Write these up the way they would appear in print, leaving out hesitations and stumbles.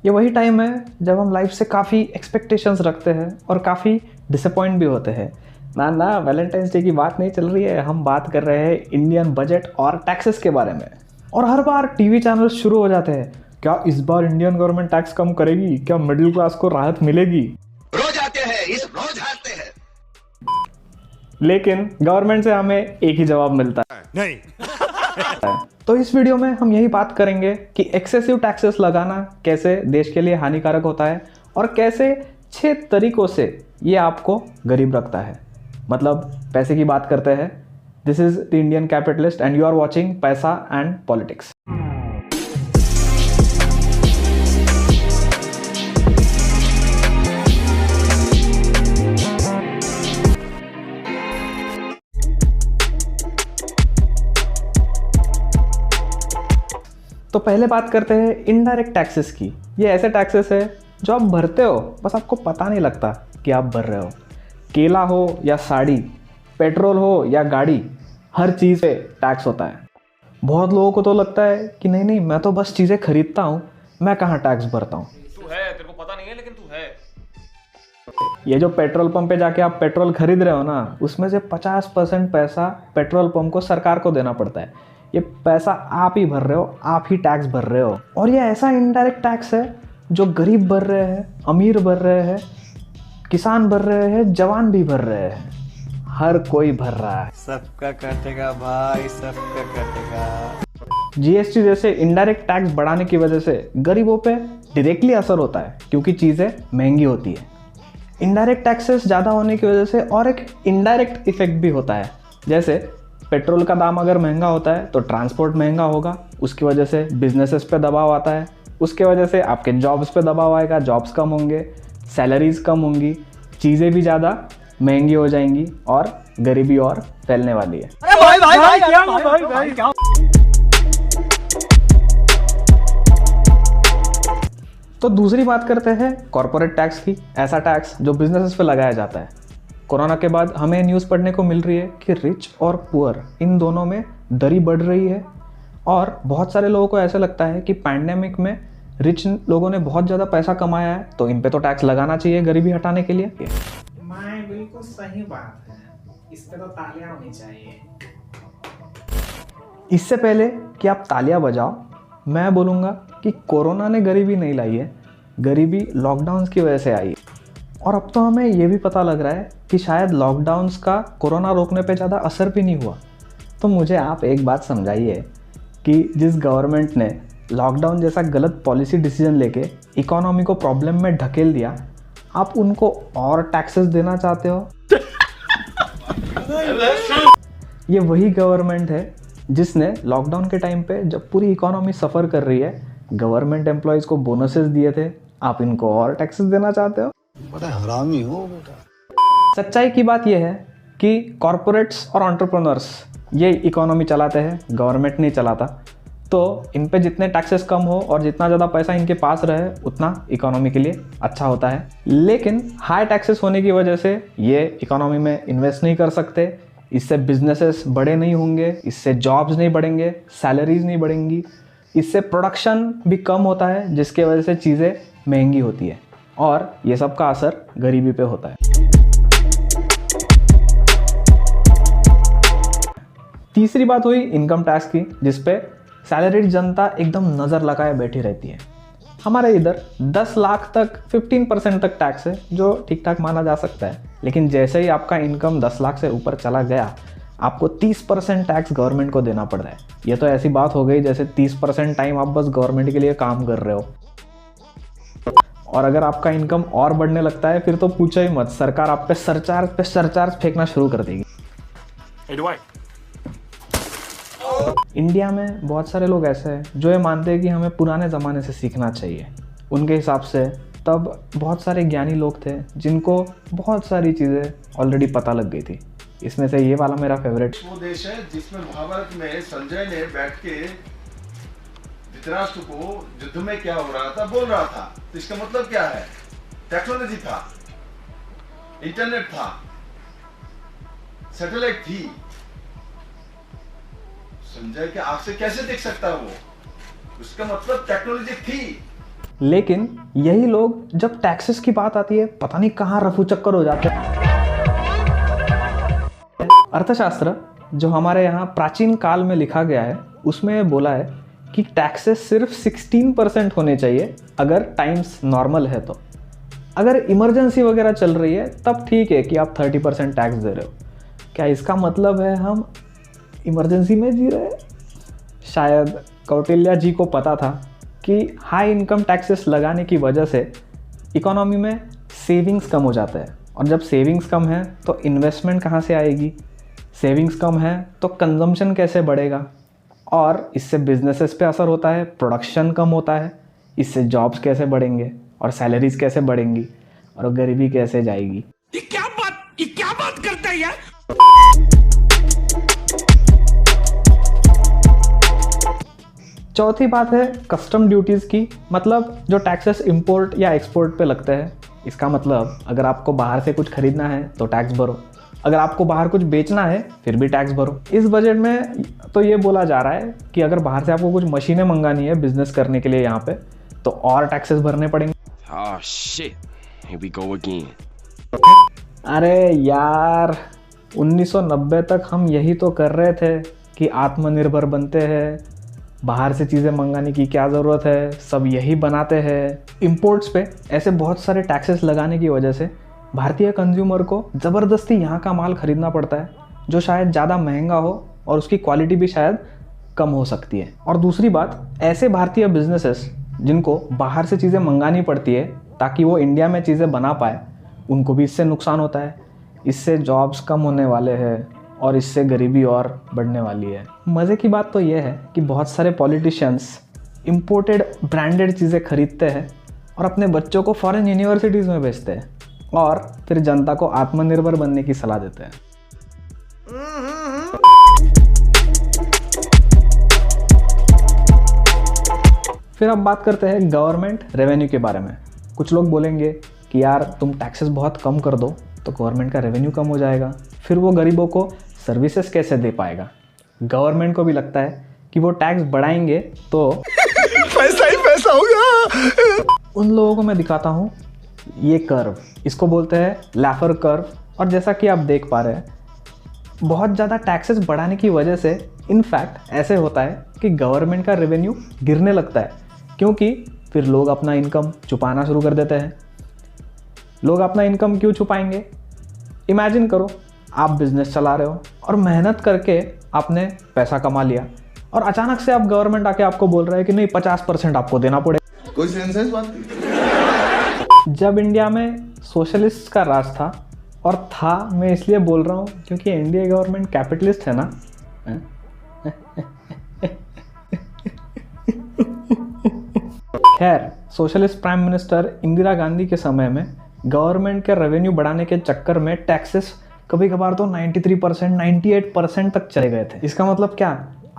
ये वही टाइम है जब हम लाइफ से काफ़ी एक्सपेक्टेशंस रखते हैं और काफ़ी डिसअपॉइंट भी होते हैं। ना वैलेंटाइंस डे की बात नहीं चल रही है, हम बात कर रहे हैं इंडियन बजट और टैक्सेस के बारे में। और हर बार टीवी चैनल शुरू हो जाते हैं, क्या इस बार इंडियन गवर्नमेंट टैक्स कम करेगी, क्या मिडिल क्लास को राहत मिलेगी। रोज आते हैं, इस रोज आते हैं। लेकिन गवर्नमेंट से हमें एक ही जवाब मिलता है, नहीं। तो इस वीडियो में हम यही बात करेंगे कि एक्सेसिव टैक्सेस लगाना कैसे देश के लिए हानिकारक होता है और कैसे 6 तरीकों से ये आपको गरीब रखता है। मतलब पैसे की बात करते हैं। This is the Indian capitalist and you are watching Paisa and Politics. तो पहले बात करते हैं इनडायरेक्ट टैक्सेस की। ये ऐसे टैक्सेस है जो आप भरते हो, बस आपको पता नहीं लगता कि आप भर रहे हो। केला हो या साड़ी, पेट्रोल हो या गाड़ी, हर चीज़ पे टैक्स होता है। बहुत लोगों को तो लगता है कि नहीं मैं तो बस चीज़ें खरीदता हूँ, मैं कहाँ टैक्स भरता हूँ। तू है, तेरे को पता नहीं है लेकिन तू है। ये जो पेट्रोल पंप पे जाके आप पेट्रोल खरीद रहे हो ना, उसमें से 50% पैसा पेट्रोल पंप को सरकार को देना पड़ता है। ये पैसा आप ही भर रहे हो, आप ही टैक्स भर रहे हो। और ये ऐसा इनडायरेक्ट टैक्स है जो गरीब भर रहे हैं, अमीर भर रहे हैं, किसान भर रहे हैं, जवान भी भर रहे हैं, हर कोई भर रहा है। सबका कटेगा भाई, सबका कटेगा। जीएसटी जैसे इनडायरेक्ट टैक्स बढ़ाने की वजह से गरीबों पे डायरेक्टली असर होता है क्योंकि चीज़ें महंगी होती है। इनडायरेक्ट टैक्सेस ज़्यादा होने की वजह से और एक इनडायरेक्ट इफेक्ट भी होता है। जैसे पेट्रोल का दाम अगर महंगा होता है तो ट्रांसपोर्ट महंगा होगा, उसकी वजह से बिजनेसेस पे दबाव आता है, उसके वजह से आपके जॉब्स पे दबाव आएगा, जॉब्स कम होंगे, सैलरीज कम होंगी, चीज़ें भी ज़्यादा महंगी हो जाएंगी और गरीबी और फैलने वाली है। अरे भाई क्या? तो दूसरी बात करते हैं कॉर्पोरेट टैक्स की। ऐसा टैक्स जो बिजनेसेस पे लगाया जाता है। कोरोना के बाद हमें न्यूज़ पढ़ने को मिल रही है कि रिच और पुअर इन दोनों में दरी बढ़ रही है। और बहुत सारे लोगों को ऐसा लगता है कि पैंडेमिक में रिच लोगों ने बहुत ज़्यादा पैसा कमाया है तो इन पे तो टैक्स लगाना चाहिए गरीबी हटाने के लिए। बिल्कुल सही बात है, इस पे तो तालियां होनी चाहिए। इससे पहले कि आप तालियां बजाओ, मैं बोलूँगा कि कोरोना ने गरीबी नहीं लाई है, गरीबी लॉकडाउन्स की वजह से आई है। और अब तो हमें ये भी पता लग रहा है कि शायद लॉकडाउन्स का कोरोना रोकने पे ज़्यादा असर भी नहीं हुआ। तो मुझे आप एक बात समझाइए कि जिस गवर्नमेंट ने लॉकडाउन जैसा गलत पॉलिसी डिसीजन लेके इकोनॉमी को प्रॉब्लम में ढकेल दिया, आप उनको और टैक्सेस देना चाहते हो। ये वही गवर्नमेंट है जिसने लॉकडाउन के टाइम पे जब पूरी इकोनॉमी सफ़र कर रही है, गवर्नमेंट एम्प्लॉयज़ को बोनसेस दिए थे, आप इनको और टैक्सेस देना चाहते हो। बड़ा हरामी हो बेटा। सच्चाई की बात यह है कि कॉरपोरेट्स और एंटरप्रेन्योर्स ये इकोनॉमी चलाते हैं, गवर्नमेंट नहीं चलाता। तो इन पे जितने टैक्सेस कम हो और जितना ज़्यादा पैसा इनके पास रहे उतना इकोनॉमी के लिए अच्छा होता है। लेकिन हाई टैक्सेस होने की वजह से ये इकोनॉमी में इन्वेस्ट नहीं कर सकते, इससे बिजनेसेस बड़े नहीं होंगे, इससे जॉब्स नहीं बढ़ेंगे, सैलरीज नहीं बढ़ेंगी, इससे प्रोडक्शन भी कम होता है जिसकी वजह से चीज़ें महंगी होती है और ये सब का असर गरीबी पे होता है। तीसरी बात हुई इनकम टैक्स की, जिस पे सैलरीड जनता एकदम नज़र लगाए बैठी रहती है। हमारे इधर 10 लाख तक 15% तक टैक्स है जो ठीक ठाक माना जा सकता है। लेकिन जैसे ही आपका इनकम 10 लाख से ऊपर चला गया, आपको 30% टैक्स गवर्नमेंट को देना पड़ रहा है। ये तो ऐसी बात हो गई जैसे 30% टाइम आप बस गवर्नमेंट के लिए काम कर रहे हो। और अगर आपका इनकम और बढ़ने लगता है फिर तो पूछो ही मत, सरकार आप पे सरचार्ज फेंकना शुरू कर देगी। इंडिया में बहुत सारे लोग ऐसे हैं जो ये मानते हैं कि हमें पुराने ज़माने से सीखना चाहिए। उनके हिसाब से तब बहुत सारे ज्ञानी लोग थे जिनको बहुत सारी चीज़ें ऑलरेडी पता लग गई थी। इसमें से ये वाला मेरा फेवरेट। वो देश है जिसमें महाभारत में संजय ने बैठ के धृतराष्ट्र को युद्ध में क्या हो रहा था बोल रहा था। तो इसका मतलब क्या है? टेक्नोलॉजी था, इंटरनेट था, सैटेलाइट थी। संजय के आंख से कैसे देख सकता वो? उसका मतलब टेक्नोलॉजी थी। लेकिन यही लोग जब टैक्सेस की बात आती है पता नहीं कहाँ रफू चक्कर हो जाते हैं। अर्थशास्त्र जो हमारे यहाँ प्राचीन काल में लिखा गया है उसमें बोला है कि टैक्सेस सिर्फ 16% होने चाहिए अगर टाइम्स नॉर्मल है तो। अगर इमरजेंसी वगैरह चल रही है तब ठीक है कि आप 30% टैक्स दे रहे हो। क्या इसका मतलब है हम इमरजेंसी में जी रहे हैं? शायद कौटिल्य जी को पता था कि हाई इनकम टैक्सेस लगाने की वजह से इकोनॉमी में सेविंग्स कम हो जाता है, और जब सेविंग्स कम है तो इन्वेस्टमेंट कहाँ से आएगी, सेविंग्स कम है तो कंजम्पशन कैसे बढ़ेगा, और इससे बिजनेसेस पे असर होता है, प्रोडक्शन कम होता है, इससे जॉब्स कैसे बढ़ेंगे और सैलरीज कैसे बढ़ेंगी और गरीबी कैसे जाएगी। ये क्या बात करता है यार। चौथी बात है कस्टम ड्यूटीज़ की, मतलब जो टैक्सेस इंपोर्ट या एक्सपोर्ट पे लगते हैं। इसका मतलब अगर आपको बाहर से कुछ खरीदना है तो टैक्स भरो, अगर आपको बाहर कुछ बेचना है फिर भी टैक्स भरो। इस बजट में तो ये बोला जा रहा है कि अगर बाहर से आपको कुछ मशीनें मंगानी है बिजनेस करने के लिए यहाँ पे तो और टैक्सेस भरने पड़ेंगे। Oh shit, here we go again. अरे यार 1990 तक हम यही तो कर रहे थे कि आत्मनिर्भर बनते हैं, बाहर से चीज़ें मंगाने की क्या ज़रूरत है, सब यही बनाते हैं। इंपोर्ट्स पे ऐसे बहुत सारे टैक्सेस लगाने की वजह से भारतीय कंज्यूमर को ज़बरदस्ती यहाँ का माल ख़रीदना पड़ता है जो शायद ज़्यादा महंगा हो और उसकी क्वालिटी भी शायद कम हो सकती है। और दूसरी बात, ऐसे भारतीय बिजनेसेस जिनको बाहर से चीज़ें मंगानी पड़ती है ताकि वो इंडिया में चीज़ें बना पाए, उनको भी इससे नुकसान होता है। इससे जॉब्स कम होने वाले हैं और इससे गरीबी और बढ़ने वाली है। मज़े की बात तो ये है कि बहुत सारे पॉलिटिशियंस इंपोर्टेड ब्रांडेड चीज़ें खरीदते हैं और अपने बच्चों को फॉरेन यूनिवर्सिटीज़ में भेजते हैं और फिर जनता को आत्मनिर्भर बनने की सलाह देते हैं। फिर अब बात करते हैं गवर्नमेंट रेवेन्यू के बारे में। कुछ लोग बोलेंगे कि यार तुम टैक्सेस बहुत कम कर दो तो गवर्नमेंट का रेवेन्यू कम हो जाएगा, फिर वो गरीबों को सर्विसेज कैसे दे पाएगा। गवर्नमेंट को भी लगता है कि वो टैक्स बढ़ाएंगे तो पैसा ही पैसा होगा। उन लोगों को मैं दिखाता हूँ ये कर्व, इसको बोलते हैं लैफर कर्व। और जैसा कि आप देख पा रहे हैं बहुत ज़्यादा टैक्सेस बढ़ाने की वजह से इनफैक्ट ऐसे होता है कि गवर्नमेंट का रेवेन्यू गिरने लगता है, क्योंकि फिर लोग अपना इनकम छुपाना शुरू कर देते हैं। लोग अपना इनकम क्यों छुपाएंगे? इमेजिन करो आप बिजनेस चला रहे हो और मेहनत करके आपने पैसा कमा लिया और अचानक से आप गवर्नमेंट आके आपको बोल रहा है कि नहीं 50% आपको देना पड़ेगा। कोई सेंस है इस बात की? जब इंडिया में सोशलिस्ट का राज था, और था मैं इसलिए बोल रहा हूँ क्योंकि इंडिया गवर्नमेंट कैपिटलिस्ट है ना। खैर, socialist prime minister Indira Gandhi के समय में गवर्नमेंट के रेवेन्यू बढ़ाने के चक्कर में टैक्सेस कभी कभार तो 93%, 98% तक चले गए थे। इसका मतलब क्या?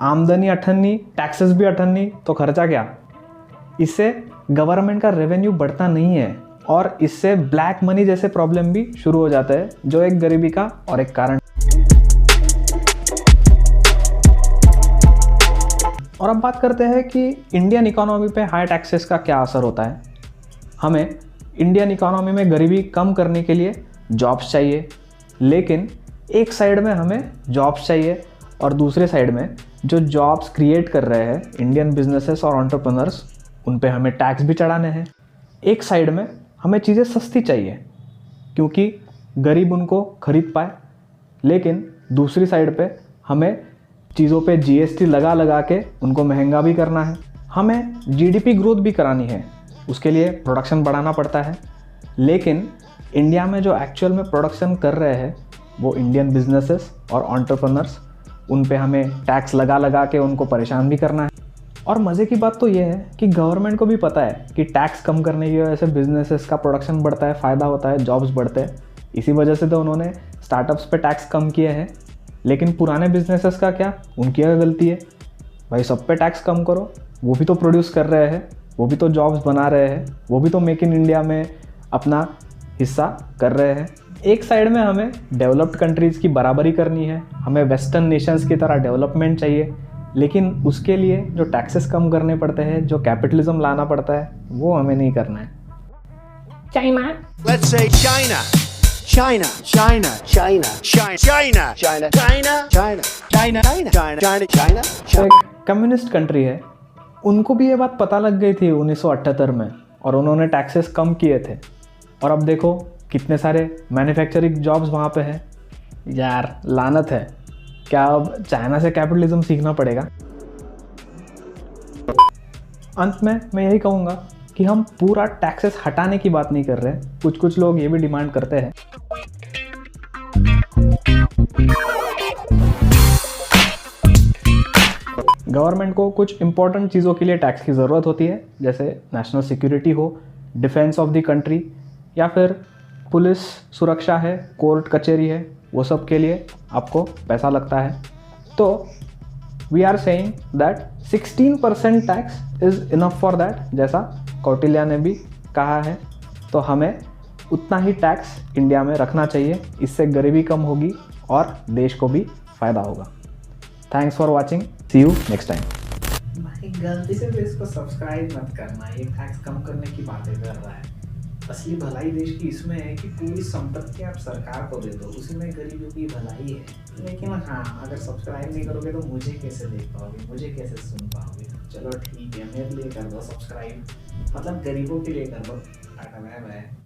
आमदनी अठन्नी, टैक्सेस भी अठन्नी, तो खर्चा क्या? इससे गवर्नमेंट का रेवेन्यू बढ़ता नहीं है और इससे ब्लैक मनी जैसे प्रॉब्लम भी शुरू हो जाता है, जो एक गरीबी का और एक कारण। और अब बात करते हैं कि इंडियन इकोनॉमी पे हाई टैक्सेस का क्या असर होता है। हमें इंडियन इकोनॉमी में गरीबी कम करने के लिए जॉब्स चाहिए, लेकिन एक साइड में हमें जॉब्स चाहिए और दूसरे साइड में जो जॉब्स क्रिएट कर रहे हैं इंडियन बिजनेसेस और एंटरप्रेन्योर्स, उन पे हमें टैक्स भी चढ़ाने हैं। एक साइड में हमें चीज़ें सस्ती चाहिए क्योंकि गरीब उनको खरीद पाए, लेकिन दूसरी साइड पे हमें चीज़ों पे जीएसटी लगा लगा के उनको महंगा भी करना है। हमें जीडीपी ग्रोथ भी करानी है, उसके लिए प्रोडक्शन बढ़ाना पड़ता है, लेकिन इंडिया में जो एक्चुअल में प्रोडक्शन कर रहे हैं वो इंडियन बिजनेसेस और एंटरप्रेन्योर्स, उन पे हमें टैक्स लगा लगा के उनको परेशान भी करना है। और मज़े की बात तो ये है कि गवर्नमेंट को भी पता है कि टैक्स कम करने की वजह से बिजनेसेस का प्रोडक्शन बढ़ता है, फ़ायदा होता है, जॉब्स बढ़ते हैं। इसी वजह से तो उन्होंने स्टार्टअप्स पे टैक्स कम किए हैं। लेकिन पुराने बिजनेसेस का क्या? उनकी क्या गलती है? भाई सब पे टैक्स कम करो, वो भी तो प्रोड्यूस कर रहे हैं, वो भी तो जॉब्स बना रहे हैं, वो भी तो मेक इन इंडिया में अपना हिस्सा कर रहे हैं। एक साइड में हमें डेवलप्ड कंट्रीज़ की बराबरी करनी है, हमें वेस्टर्न नेशंस की तरह डेवलपमेंट चाहिए, लेकिन उसके लिए जो टैक्सेस कम करने पड़ते हैं, जो कैपिटलिज्म लाना पड़ता है, वो हमें नहीं करना है। China Let's say China. China. China. China. China. China. China. China. China. China. China. China. China. तो एक कम्युनिस्ट कंट्री है, उनको भी ये बात पता लग गई थी 1978 में, और उन्होंने टैक्सेस कम किए थे, और अब देखो कितने सारे मैन्युफैक्चरिंग जॉब्स वहाँ पे हैं। यार लानत है, क्या अब चाइना से कैपिटलिज्म सीखना पड़ेगा? अंत में मैं यही कहूँगा कि हम पूरा टैक्सेस हटाने की बात नहीं कर रहे। कुछ कुछ लोग ये भी डिमांड करते हैं गवर्नमेंट को कुछ इंपॉर्टेंट चीज़ों के लिए टैक्स की ज़रूरत होती है, जैसे नेशनल सिक्योरिटी हो, डिफेंस ऑफ द कंट्री, या फिर पुलिस सुरक्षा है, कोर्ट कचहरी है, वो सब के लिए आपको पैसा लगता है। तो we are saying that 16% tax is enough for that, जैसा कौटिल्य ने भी कहा है। तो हमें उतना ही टैक्स इंडिया में रखना चाहिए, इससे गरीबी कम होगी और देश को भी फ़ायदा होगा। Thanks for watching, see you next time. भाई गलती से भी इसको सब्सक्राइब मत करना, ये टैक्स कम करने की बातें कर रहा है। असली भलाई देश की इसमें है कि पूरी संपत्ति आप सरकार को दे दो, उसी में गरीबों की भलाई है। लेकिन हाँ, अगर सब्सक्राइब नहीं करोगे तो मुझे कैसे देख पाओगे, मुझे कैसे सुन पाओगे? चलो ठीक है, मेरे लिए कर दो सब्सक्राइब, मतलब गरीबों के लिए कर दो। Tata bye bye.